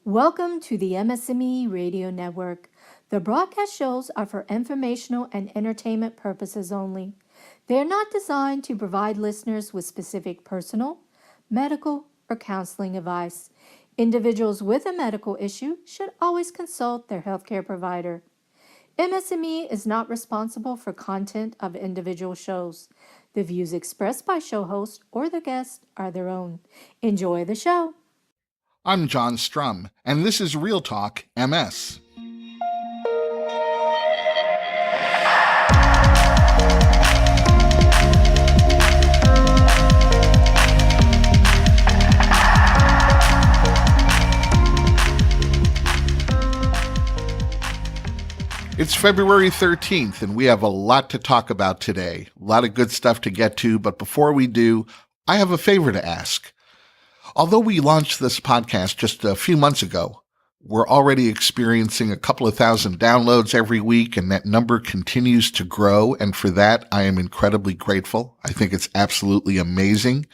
Welcome to the MS&Me Radio Network. The broadcast shows are for informational and entertainment purposes only. They are not designed to provide listeners with specific personal, medical, or counseling advice. Individuals with a medical issue should always consult their healthcare provider. MS&Me is not responsible for content of individual shows. The views expressed by show hosts or their guests are their own. Enjoy the show. I'm John Strum, and this is Real Talk MS. It's February 13th, and we have a lot to talk about today. A lot of good stuff to get to, but before we do, I have a favor to ask. Although we launched this podcast just a few months ago, we're already experiencing a couple of thousand downloads every week, and that number continues to grow, and for that, I am incredibly grateful. I think it's absolutely amazing.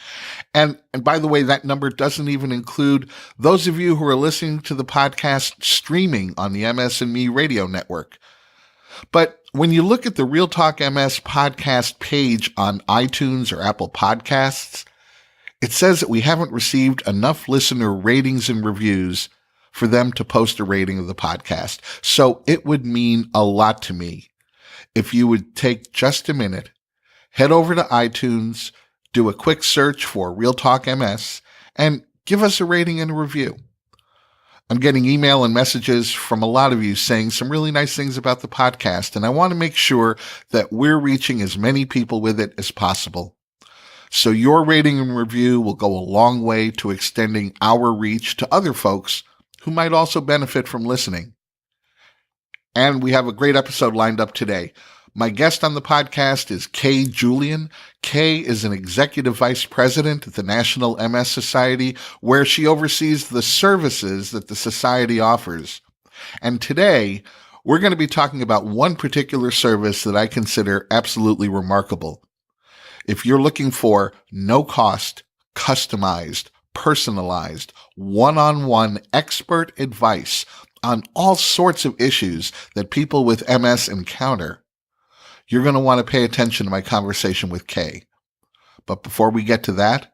And by the way, that number doesn't even include those of you who are listening to the podcast streaming on the MS&Me Radio Network. But when you look at the Real Talk MS podcast page on iTunes or Apple Podcasts, it says that we haven't received enough listener ratings and reviews for them to post a rating of the podcast. So it would mean a lot to me if you would take just a minute, head over to iTunes, do a quick search for Real Talk MS, and give us a rating and a review. I'm getting email and messages from a lot of you saying some really nice things about the podcast, and I want to make sure that we're reaching as many people with it as possible. So your rating and review will go a long way to extending our reach to other folks who might also benefit from listening. And we have a great episode lined up today. My guest on the podcast is Julian. Kay is an executive vice president at the National MS Society, where she oversees the services that the society offers. And today, we're going to be talking about one particular service that I consider absolutely remarkable. If you're looking for no-cost, customized, personalized, one-on-one expert advice on all sorts of issues that people with MS encounter, you're going to want to pay attention to my conversation with Kay. But before we get to that,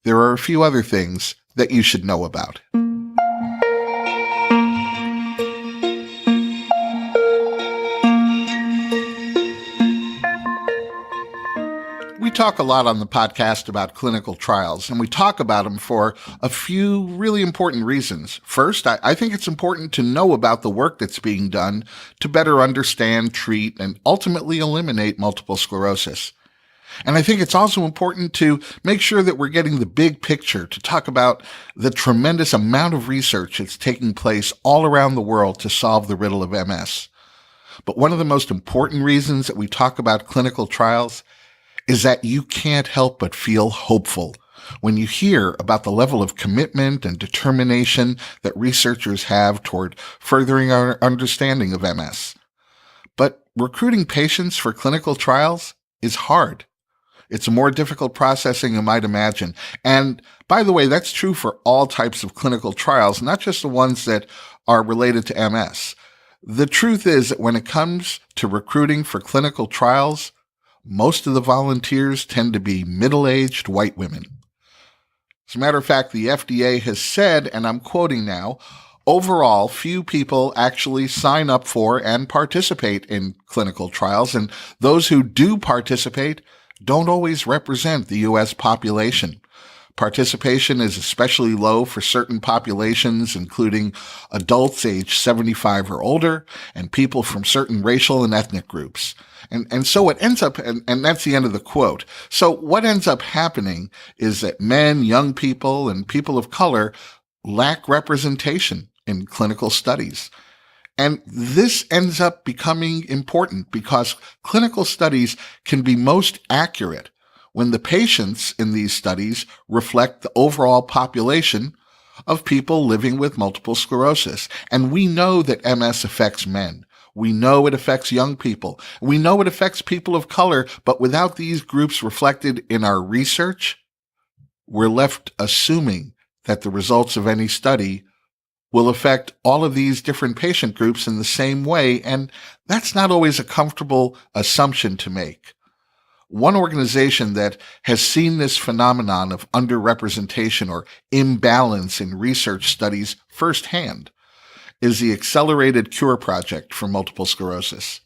there are a few other things that you should know about. We talk a lot on the podcast about clinical trials, and we talk about them for a few really important reasons. First, I think it's important to know about the work that's being done to better understand, treat, and ultimately eliminate multiple sclerosis. And I think it's also important to make sure that we're getting the big picture, to talk about the tremendous amount of research that's taking place all around the world to solve the riddle of MS. But one of the most important reasons that we talk about clinical trials is that you can't help but feel hopeful when you hear about the level of commitment and determination that researchers have toward furthering our understanding of MS. But recruiting patients for clinical trials is hard. It's a more difficult process than you might imagine. And by the way, that's true for all types of clinical trials, not just the ones that are related to MS. The truth is that when it comes to recruiting for clinical trials, most of the volunteers tend to be middle-aged white women. As a matter of fact, the FDA has said, and I'm quoting now, overall, few people actually sign up for and participate in clinical trials, and those who do participate don't always represent the U.S. population. Participation is especially low for certain populations, including adults aged 75 or older and people from certain racial and ethnic groups. And so what ends up, and that's the end of the quote. So what ends up happening is that men, young people, and people of color lack representation in clinical studies. And this ends up becoming important because clinical studies can be most accurate when the patients in these studies reflect the overall population of people living with multiple sclerosis. And we know that MS affects men. We know it affects young people. We know it affects people of color, but without these groups reflected in our research, we're left assuming that the results of any study will affect all of these different patient groups in the same way, and that's not always a comfortable assumption to make. One organization that has seen this phenomenon of underrepresentation or imbalance in research studies firsthand is the Accelerated Cure Project for multiple sclerosis.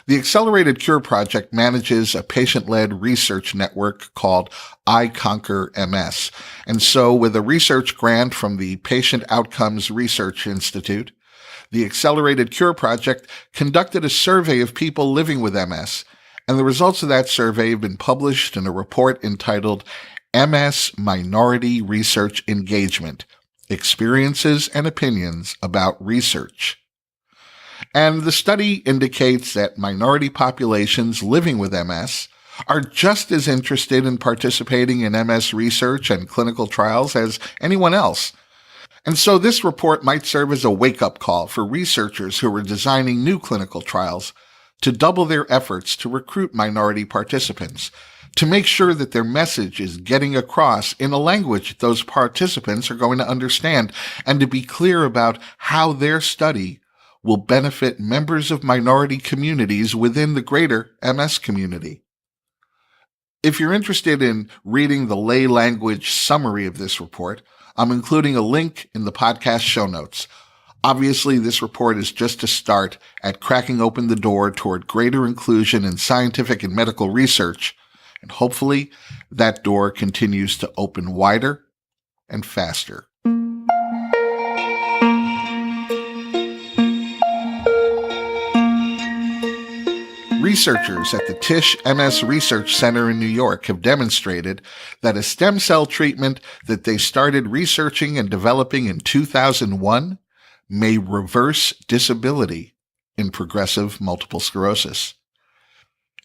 The Accelerated Cure Project manages a patient-led research network called I Conquer MS. And so with a research grant from the Patient Outcomes Research Institute, the Accelerated Cure Project conducted a survey of people living with MS, and the results of that survey have been published in a report entitled MS Minority Research Engagement: Experiences and Opinions About Research. And the study indicates that minority populations living with MS are just as interested in participating in MS research and clinical trials as anyone else. And so this report might serve as a wake-up call for researchers who are designing new clinical trials to double their efforts to recruit minority participants, to make sure that their message is getting across in a language those participants are going to understand, and to be clear about how their study will benefit members of minority communities within the greater MS community. If you're interested in reading the lay language summary of this report, I'm including a link in the podcast show notes. Obviously, this report is just a start at cracking open the door toward greater inclusion in scientific and medical research, and hopefully that door continues to open wider and faster. Researchers at the Tisch MS Research Center in New York have demonstrated that a stem cell treatment that they started researching and developing in 2001 may reverse disability in progressive multiple sclerosis.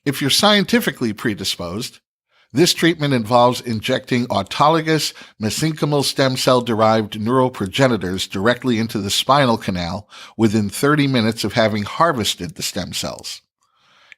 If you're scientifically predisposed, this treatment involves injecting autologous mesenchymal stem cell-derived neuroprogenitors directly into the spinal canal within 30 minutes of having harvested the stem cells.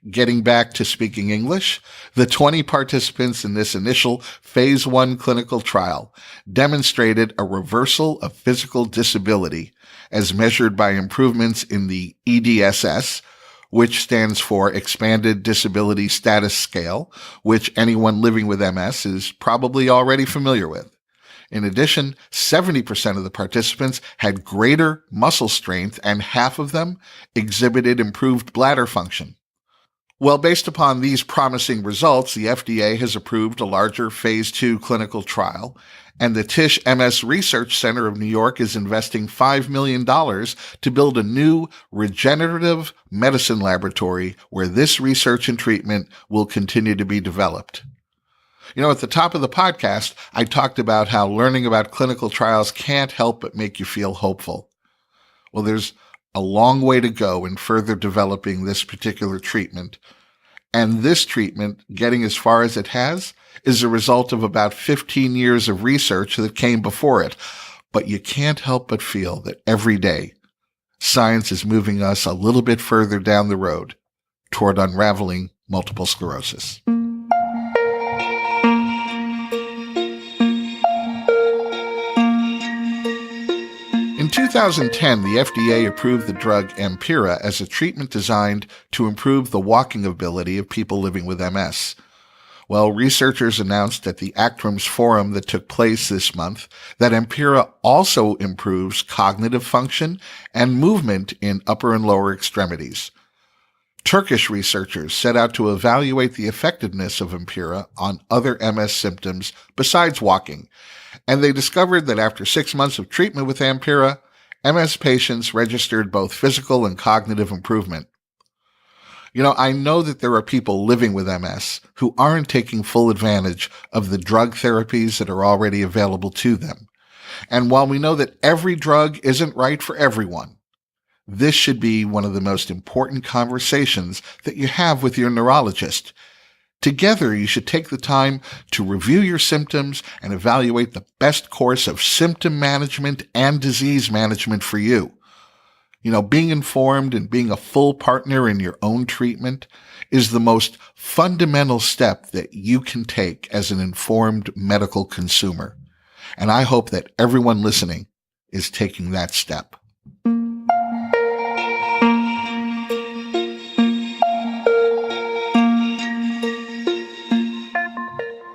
Getting back to speaking English, the 20 participants in this initial phase 1 clinical trial demonstrated a reversal of physical disability as measured by improvements in the EDSS, which stands for Expanded Disability Status Scale, which anyone living with MS is probably already familiar with. In addition, 70% of the participants had greater muscle strength, and half of them exhibited improved bladder function. Well, based upon these promising results, the FDA has approved a larger phase 2 clinical trial, and the Tisch MS Research Center of New York is investing $5 million to build a new regenerative medicine laboratory where this research and treatment will continue to be developed. You know, at the top of the podcast, I talked about how learning about clinical trials can't help but make you feel hopeful. Well, there's a long way to go in further developing this particular treatment. And this treatment, getting as far as it has, is a result of about 15 years of research that came before it. But you can't help but feel that every day, science is moving us a little bit further down the road toward unraveling multiple sclerosis. In 2010, the FDA approved the drug Ampyra as a treatment designed to improve the walking ability of people living with MS. Well, researchers announced at the ACTRIMS forum that took place this month that Ampyra also improves cognitive function and movement in upper and lower extremities. Turkish researchers set out to evaluate the effectiveness of Ampyra on other MS symptoms besides walking, and they discovered that after 6 months of treatment with Ampyra, MS patients registered both physical and cognitive improvement. You know, I know that there are people living with MS who aren't taking full advantage of the drug therapies that are already available to them. And while we know that every drug isn't right for everyone, this should be one of the most important conversations that you have with your neurologist. Together, you should take the time to review your symptoms and evaluate the best course of symptom management and disease management for you. You know, being informed and being a full partner in your own treatment is the most fundamental step that you can take as an informed medical consumer. And I hope that everyone listening is taking that step.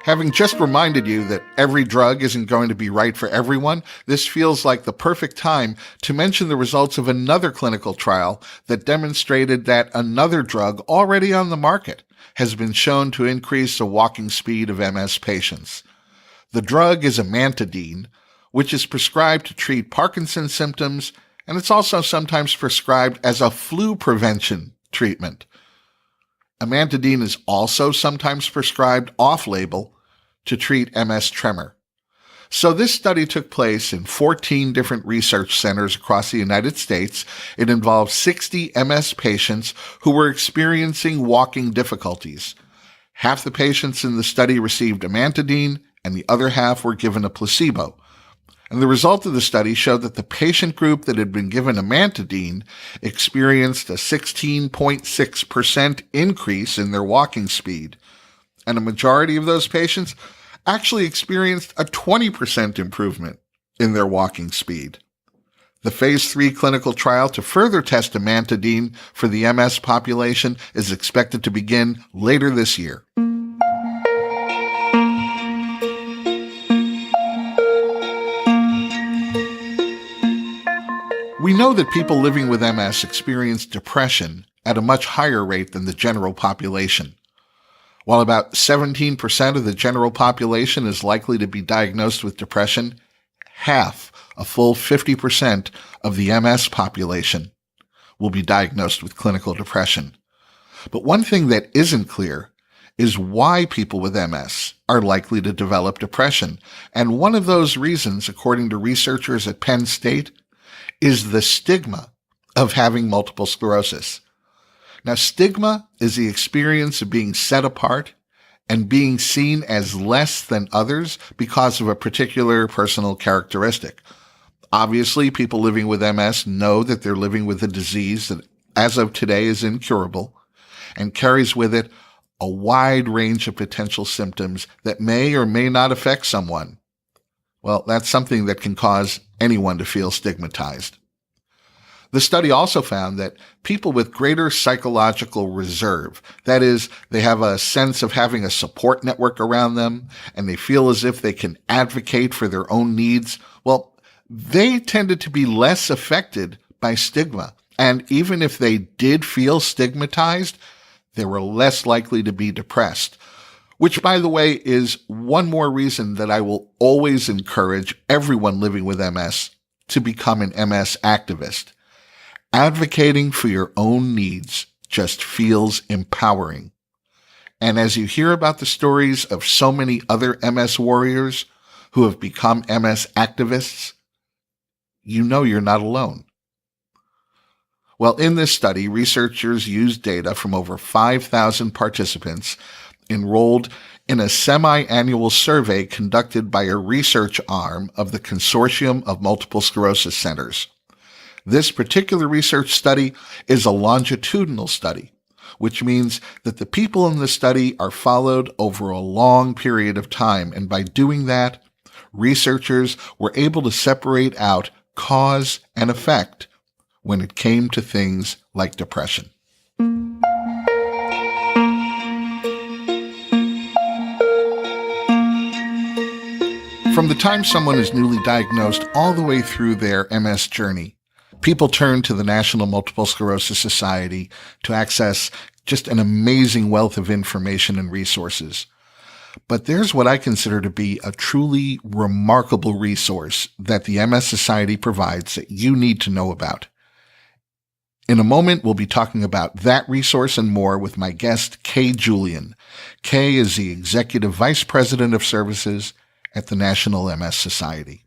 Having just reminded you that every drug isn't going to be right for everyone, this feels like the perfect time to mention the results of another clinical trial that demonstrated that another drug already on the market has been shown to increase the walking speed of MS patients. The drug is amantadine, which is prescribed to treat Parkinson's symptoms, and it's also sometimes prescribed as a flu prevention treatment. Amantadine is also sometimes prescribed off-label to treat MS tremor. So this study took place in 14 different research centers across the United States. It involved 60 MS patients who were experiencing walking difficulties. Half the patients in the study received amantadine, and the other half were given a placebo. And the result of the study showed that the patient group that had been given amantadine experienced a 16.6% increase in their walking speed. And a majority of those patients actually experienced a 20% improvement in their walking speed. The Phase 3 clinical trial to further test amantadine for the MS population is expected to begin later this year. We know that people living with MS experience depression at a much higher rate than the general population. While about 17% of the general population is likely to be diagnosed with depression, half, a full 50% of the MS population will be diagnosed with clinical depression. But one thing that isn't clear is why people with MS are likely to develop depression. And one of those reasons, according to researchers at Penn State, is the stigma of having multiple sclerosis. Now, stigma is the experience of being set apart and being seen as less than others because of a particular personal characteristic. Obviously, people living with MS know that they're living with a disease that, as of today, is incurable and carries with it a wide range of potential symptoms that may or may not affect someone. Well, that's something that can cause anyone to feel stigmatized. The study also found that people with greater psychological reserve, that is, they have a sense of having a support network around them and they feel as if they can advocate for their own needs, well, they tended to be less affected by stigma. And even if they did feel stigmatized, they were less likely to be depressed. Which, by the way, is one more reason that I will always encourage everyone living with MS to become an MS activist. Advocating for your own needs just feels empowering. And as you hear about the stories of so many other MS warriors who have become MS activists, you know you're not alone. Well, in this study, researchers used data from over 5,000 participants enrolled in a semi-annual survey conducted by a research arm of the Consortium of Multiple Sclerosis Centers. This particular research study is a longitudinal study, which means that the people in the study are followed over a long period of time, and by doing that, researchers were able to separate out cause and effect when it came to things like depression. From the time someone is newly diagnosed all the way through their MS journey, people turn to the National Multiple Sclerosis Society to access just an amazing wealth of information and resources. But there's what I consider to be a truly remarkable resource that the MS Society provides that you need to know about. In a moment, we'll be talking about that resource and more with my guest, Julian. Kay is the Executive Vice President of Services at the National MS Society.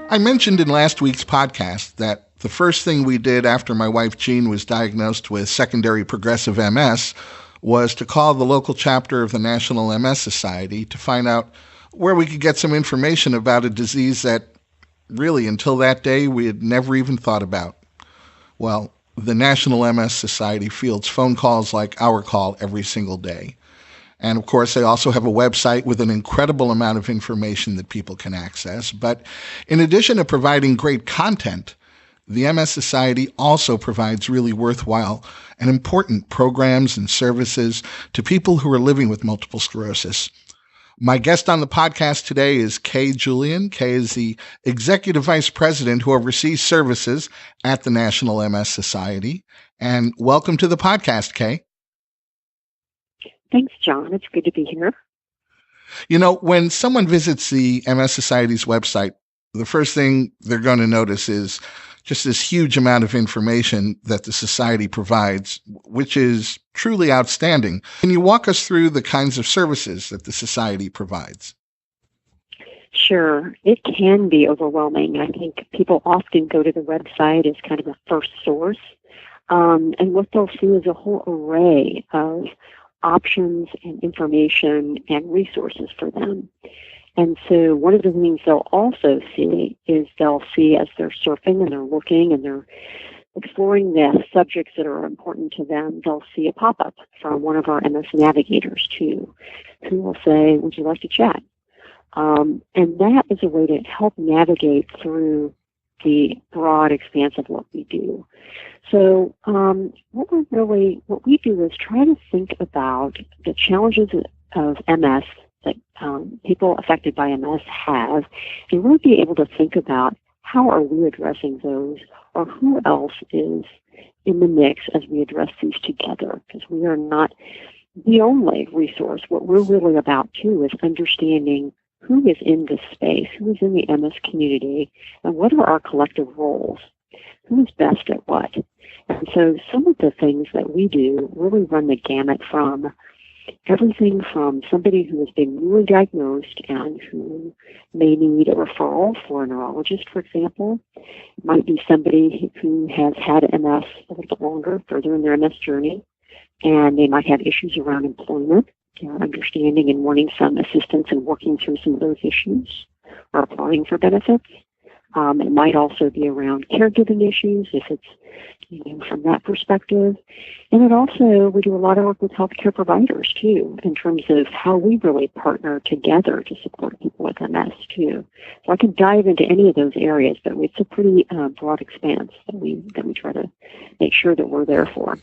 I mentioned in last week's podcast that the first thing we did after my wife Jean was diagnosed with secondary progressive MS was to call the local chapter of the National MS Society to find out where we could get some information about a disease that really, until that day, we had never even thought about. Well, The National MS Society fields phone calls like our call every single day. And of course, they also have a website with an incredible amount of information that people can access. But in addition to providing great content, the MS Society also provides really worthwhile and important programs and services to people who are living with multiple sclerosis. My guest on the podcast today is Julian. Kay is the Executive Vice President who oversees services at the National MS Society. And welcome to the podcast, Kay. Thanks, John. It's good to be here. You know, when someone visits the MS Society's website, the first thing they're going to notice is just this huge amount of information that the Society provides, which is truly outstanding. Can you walk us through the kinds of services that the Society provides? Sure. It can be overwhelming. I think people often go to the website as kind of a first source, and what they'll see is a whole array of options and information and resources for them. And so one of the things they'll also see is they'll see as they're surfing and they're looking and they're exploring the subjects that are important to them, they'll see a pop-up from one of our MS Navigators too, who will say, would you like to chat? And that is a way to help navigate through the broad expanse of what we do. So what we do is try to think about the challenges of MS that people affected by MS have, and really be able to think about how are we addressing those, or who else is in the mix as we address these together, because we are not the only resource. What we're really about, too, is understanding who is in this space, who is in the MS community, and what are our collective roles, who is best at what. And so some of the things that we do really run the gamut from everything from somebody who has been newly diagnosed and who may need a referral for a neurologist, for example. It might be somebody who has had MS a little bit longer, further in their MS journey, and they might have issues around employment, understanding and wanting some assistance in working through some of those issues or applying for benefits. It might also be around caregiving issues, if it's from that perspective. And it also, we do a lot of work with healthcare providers, too, in terms of how we really partner together to support people with MS, too. So I can dive into any of those areas, but it's a pretty broad expanse that we try to make sure that we're there for.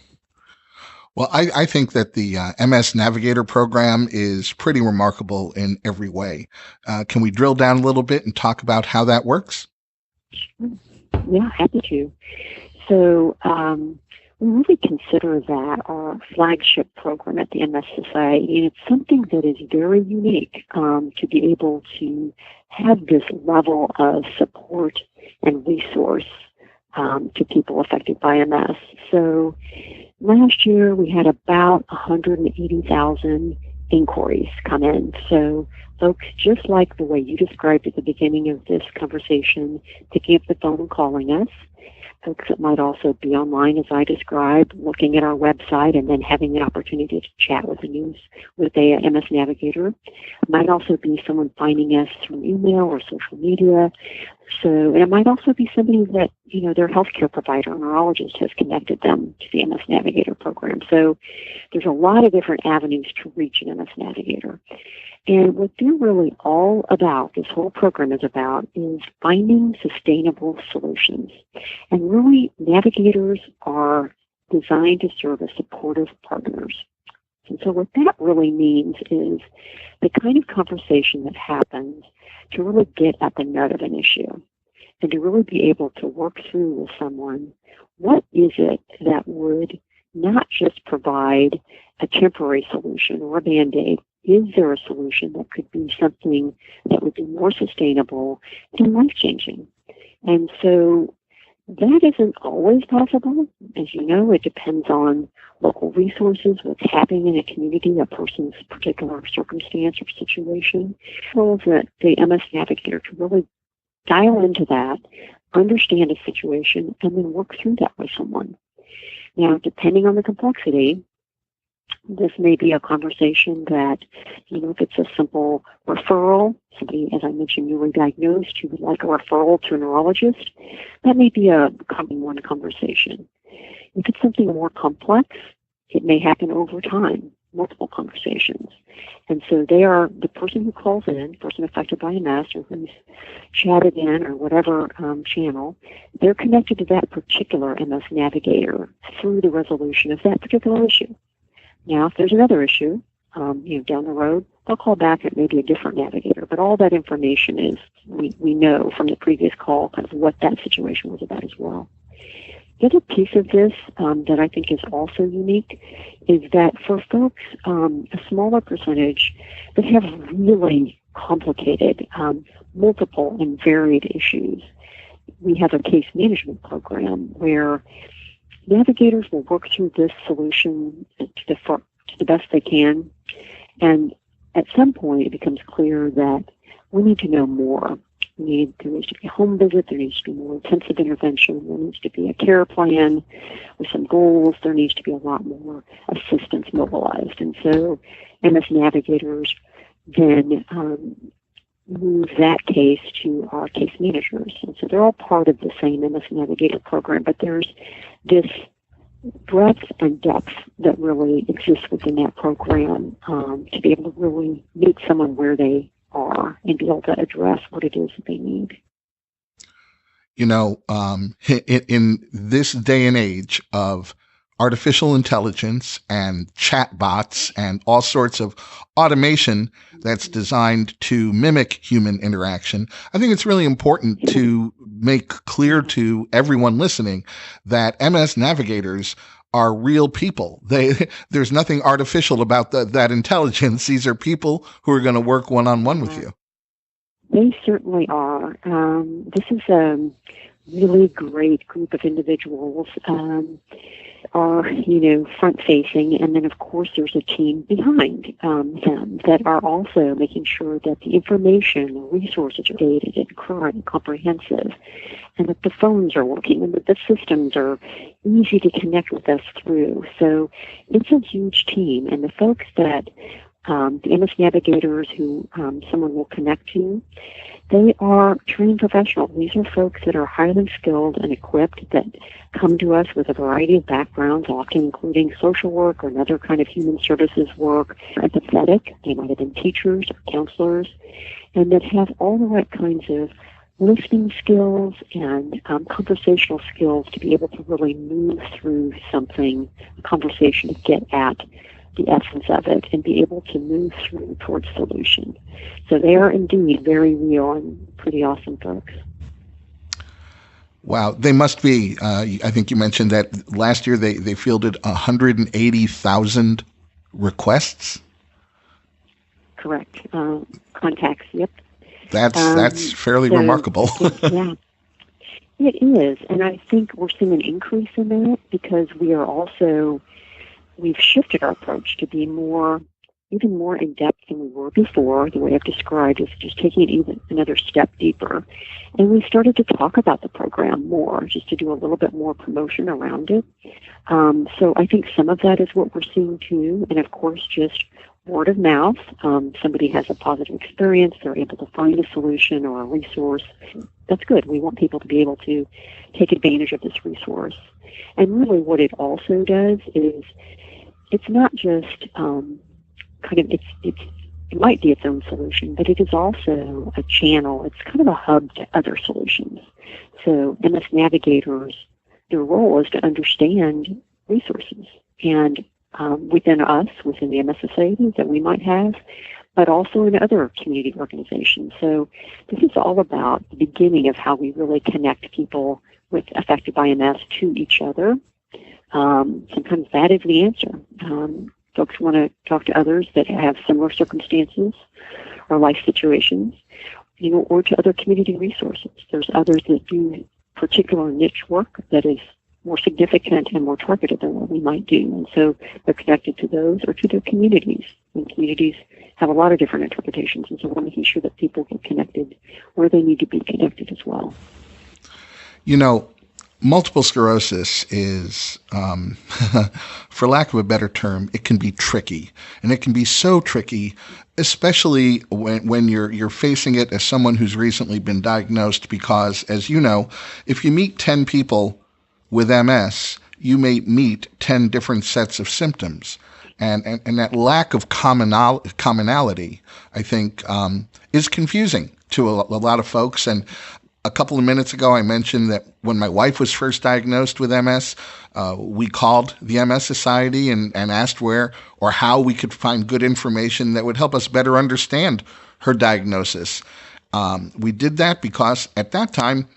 Well, I think that the MS Navigator program is pretty remarkable in every way. Can we drill down a little bit and talk about how that works? Yeah, happy to. So we really consider that our flagship program at the MS Society, and it's something that is very unique to be able to have this level of support and resource to people affected by MS. So last year we had about 180,000 inquiries come in. So folks, just like the way you described at the beginning of this conversation, picking up the phone and calling us. Folks that might also be online, as I described, looking at our website and then having the opportunity to chat with the MS Navigator. It might also be someone finding us through email or social media. So it might also be somebody that, their healthcare provider or neurologist has connected them to the MS Navigator program. So there's a lot of different avenues to reach an MS Navigator. And what they're really all about, this whole program is about, is finding sustainable solutions. And really, navigators are designed to serve as supportive partners. And so what that really means is the kind of conversation that happens to really get at the nut of an issue and to really be able to work through with someone, what is it that would not just provide a temporary solution or a Band-Aid. Is there a solution that could be something that would be more sustainable and life-changing? And so that isn't always possible. As you know, it depends on local resources, what's happening in a community, a person's particular circumstance or situation. So that the MS Navigator can really dial into that, understand a situation, and then work through that with someone. Now, depending on the complexity, this may be a conversation that, if it's a simple referral, somebody, as I mentioned, newly diagnosed, who would like a referral to a neurologist, that may be a common one conversation. If it's something more complex, it may happen over time, multiple conversations. And so they are the person who calls in, the person affected by MS or who's chatted in or whatever channel, they're connected to that particular MS navigator through the resolution of that particular issue. Now, if there's another issue, down the road, they'll call back at maybe a different navigator. But all that information is, we know from the previous call kind of what that situation was about as well. The other piece of this that I think is also unique is that for folks, a smaller percentage that have really complicated, multiple and varied issues, we have a case management program where navigators will work through this solution to the best they can. And at some point, it becomes clear that we need to know more. There needs to be a home visit. There needs to be more intensive intervention. There needs to be a care plan with some goals. There needs to be a lot more assistance mobilized. And so MS navigators then move that case to our case managers. And so they're all part of the same MS Navigator program, but there's this breadth and depth that really exists within that program to be able to really meet someone where they are and be able to address what it is that they need. In this day and age of artificial intelligence and chatbots and all sorts of automation that's designed to mimic human interaction, I think it's really important to make clear to everyone listening that MS navigators are real people. There's nothing artificial about that intelligence. These are people who are going to work one-on-one with you. They certainly are. This is a really great group of individuals. Are front-facing, and then, of course, there's a team behind them that are also making sure that the information, the resources are dated and current and comprehensive, and that the phones are working, and that the systems are easy to connect with us through. So it's a huge team, and the folks that the MS navigators who someone will connect to, they are trained professionals. These are folks that are highly skilled and equipped that come to us with a variety of backgrounds, often including social work or another kind of human services work, empathetic. They might have been teachers or counselors, and that have all the right kinds of listening skills and conversational skills to be able to really move through something, a conversation, to get at the essence of it and be able to move through towards solution. So they are indeed very real and pretty awesome folks. Wow, they must be. I think you mentioned that last year they fielded 180,000 requests. Correct. Contacts, yep. That's fairly remarkable. Yeah, it is. And I think we're seeing an increase in that because we've shifted our approach to be even more in-depth than we were before. The way I've described is just taking it even another step deeper. And we started to talk about the program more, just to do a little bit more promotion around it. So I think some of that is what we're seeing too. And of course, just word of mouth. Somebody has a positive experience, they're able to find a solution or a resource. That's good. We want people to be able to take advantage of this resource. And really what it also does is it's not just it might be its own solution, but it is also a channel. It's kind of a hub to other solutions. So MS navigators, their role is to understand resources and within us, within the MS Society that we might have, but also in other community organizations. So this is all about the beginning of how we really connect people affected by MS to each other. Sometimes that is the answer. Folks want to talk to others that have similar circumstances or life situations, or to other community resources. There's others that do particular niche work that is more significant and more targeted than what we might do. And so they're connected to those or to their communities. And communities have a lot of different interpretations. And so we're making sure that people get connected where they need to be connected as well. Multiple sclerosis is, for lack of a better term, it can be tricky. And it can be so tricky, especially when you're facing it as someone who's recently been diagnosed, because, as you know, if you meet 10 people with MS, you may meet 10 different sets of symptoms. And that lack of commonality, I think, is confusing to a lot of folks. And a couple of minutes ago, I mentioned that when my wife was first diagnosed with MS, we called the MS Society and asked where or how we could find good information that would help us better understand her diagnosis. We did that because at that time,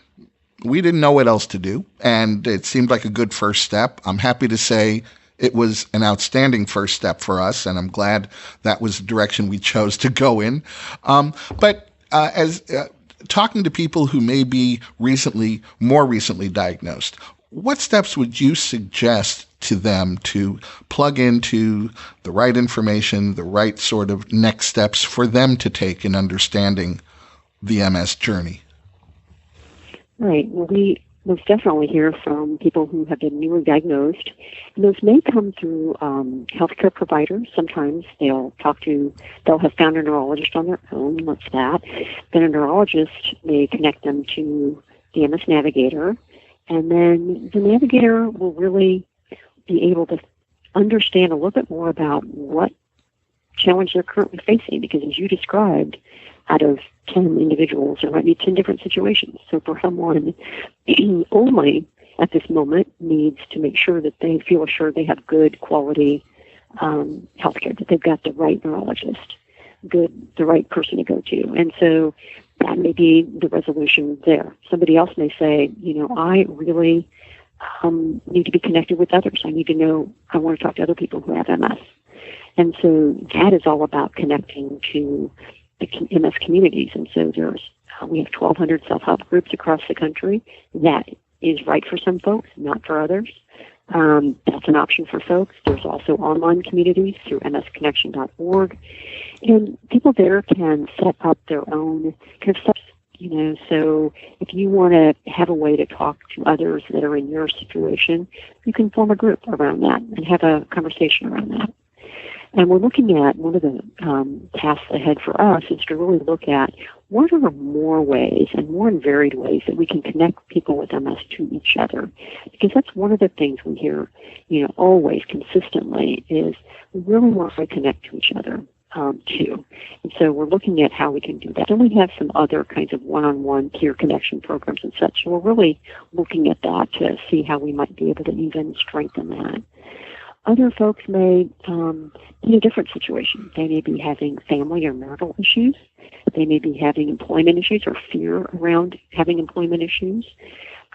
we didn't know what else to do, and it seemed like a good first step. I'm happy to say it was an outstanding first step for us, and I'm glad that was the direction we chose to go in. But as talking to people who may be more recently diagnosed, what steps would you suggest to them to plug into the right information, the right sort of next steps for them to take in understanding the MS journey? Right. Well, we most definitely hear from people who have been newly diagnosed. And those may come through healthcare providers. Sometimes they'll have found a neurologist on their own. What's that? Then a neurologist may connect them to the MS Navigator. And then the Navigator will really be able to understand a little bit more about what challenge they're currently facing. Because as you described, out of 10 individuals, there might be 10 different situations. So for someone only at this moment needs to make sure that they feel assured they have good quality healthcare, that they've got the right neurologist, the right person to go to. And so that may be the resolution there. Somebody else may say, I really need to be connected with others. I need to know, I want to talk to other people who have MS. And so that is all about connecting to the MS communities. And so we have 1,200 self-help groups across the country. That is right for some folks, not for others. That's an option for folks. There's also online communities through msconnection.org. And people there can set up their own kind of steps, so if you want to have a way to talk to others that are in your situation, you can form a group around that and have a conversation around that. And we're looking at one of the tasks ahead for us is to really look at what are more ways and more varied ways that we can connect people with MS to each other. Because that's one of the things we hear, always consistently is we really want to connect to each other too. And so we're looking at how we can do that. And we have some other kinds of one-on-one peer connection programs and such. So we're really looking at that to see how we might be able to even strengthen that. Other folks may be in a different situation. They may be having family or marital issues. They may be having employment issues or fear around having employment issues.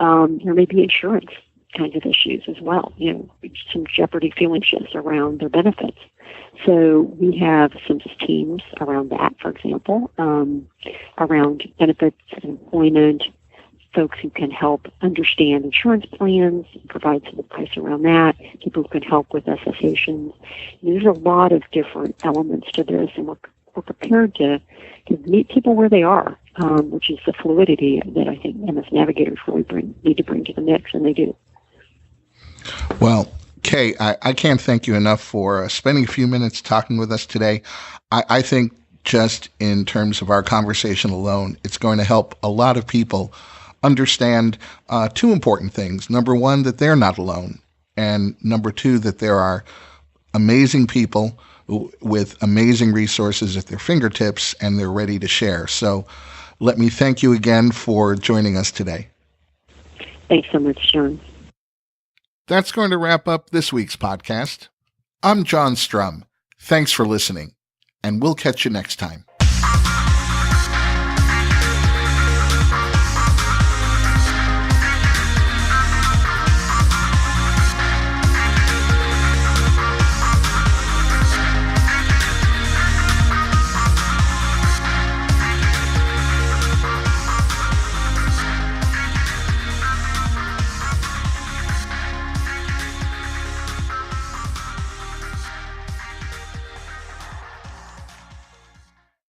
There may be insurance kinds of issues as well, some jeopardy feeling shifts around their benefits. So we have some teams around that, for example, around benefits and employment, folks who can help understand insurance plans, provide some advice around that, people who can help with cessations. There's a lot of different elements to this, and we're prepared to meet people where they are, which is the fluidity that I think MS Navigators really need to bring to the mix, and they do. Well, Kay, I can't thank you enough for spending a few minutes talking with us today. I think just in terms of our conversation alone, it's going to help a lot of people understand two important things. Number one, that they're not alone. And number two, that there are amazing people with amazing resources at their fingertips and they're ready to share. So let me thank you again for joining us today. Thanks so much, John. That's going to wrap up this week's podcast. I'm John Strum. Thanks for listening, and we'll catch you next time.